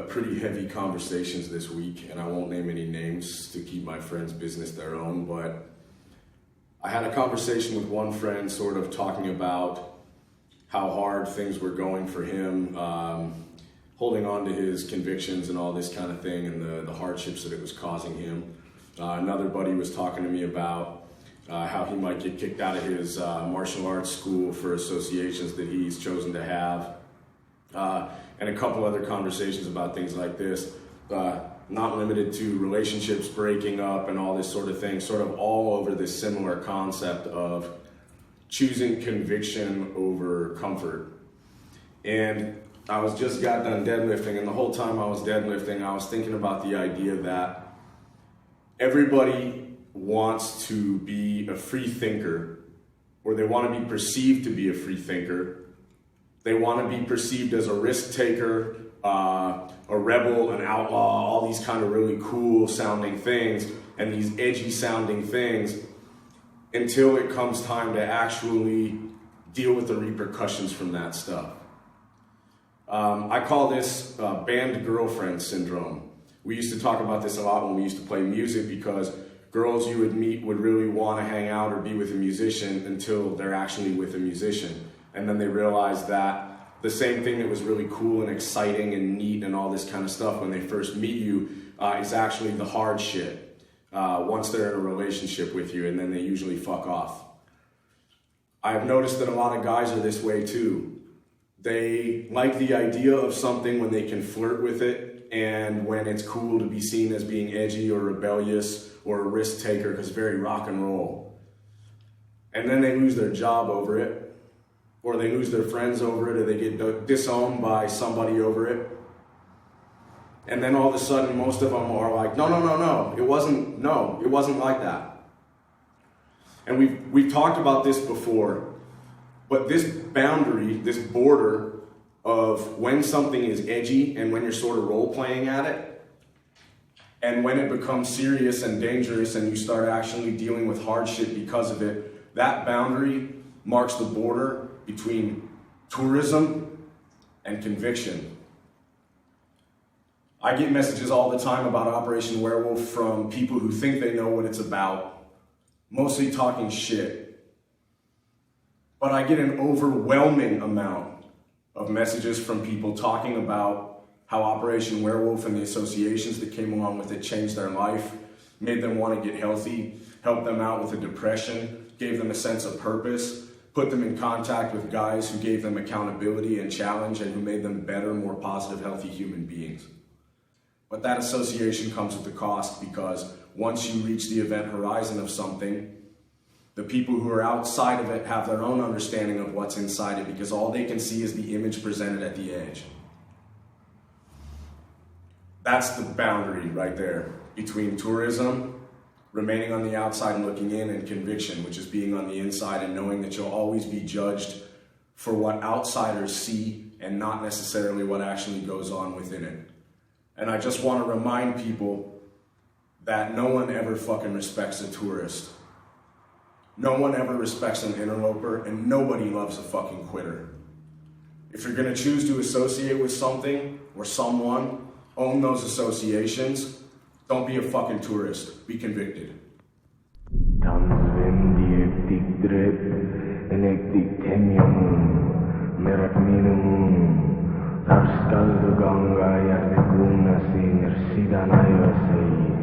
pretty heavy conversations this week, and I won't name any names to keep my friends' business their own, but I had a conversation with one friend sort of talking about how hard things were going for him, holding on to his convictions and all this kind of thing, and the hardships that it was causing him. Another buddy was talking to me about how he might get kicked out of his martial arts school for associations that he's chosen to have. And a couple other conversations about things like this, not limited to relationships breaking up and all this sort of thing, sort of all over this similar concept of choosing conviction over comfort. And I just got done deadlifting, and the whole time I was deadlifting, I was thinking about the idea that everybody wants to be a free thinker, or they want to be perceived to be a free thinker. They want to be perceived as a risk taker, a rebel, an outlaw, all these kind of really cool sounding things and these edgy sounding things until it comes time to actually deal with the repercussions from that stuff. I call this band girlfriend syndrome. We used to talk about this a lot when we used to play music, because girls you would meet would really want to hang out or be with a musician until they're actually with a musician. And then they realize that the same thing that was really cool and exciting and neat and all this kind of stuff when they first meet you is actually the hard shit once they're in a relationship with you, and then they usually fuck off. I've noticed that a lot of guys are this way too. They like the idea of something when they can flirt with it, and when it's cool to be seen as being edgy or rebellious or a risk taker, because very rock and roll. And then they lose their job over it, or they lose their friends over it, or they get disowned by somebody over it. And then all of a sudden, most of them are like, no, it wasn't like that. And we've talked about this before, but this boundary, this border of when something is edgy and when you're sort of role-playing at it, and when it becomes serious and dangerous and you start actually dealing with hardship because of it, that boundary marks the border between tourism and conviction. I get messages all the time about Operation Werewolf from people who think they know what it's about, mostly talking shit. But I get an overwhelming amount of messages from people talking about how Operation Werewolf and the associations that came along with it changed their life, made them want to get healthy, helped them out with a depression, gave them a sense of purpose, put them in contact with guys who gave them accountability and challenge, and who made them better, more positive, healthy human beings. But that association comes with a cost, because once you reach the event horizon of something, the people who are outside of it have their own understanding of what's inside it, because all they can see is the image presented at the edge. That's the boundary right there between tourism, remaining on the outside and looking in, and conviction, which is being on the inside and knowing that you'll always be judged for what outsiders see and not necessarily what actually goes on within it. And I just want to remind people that no one ever fucking respects a tourist. No one ever respects an interloper, and nobody loves a fucking quitter. If you're going to choose to associate with something or someone, own those associations. Don't be a fucking tourist. Be convicted. Merak minum, Arskal ganga yang guna singer sidana yosei.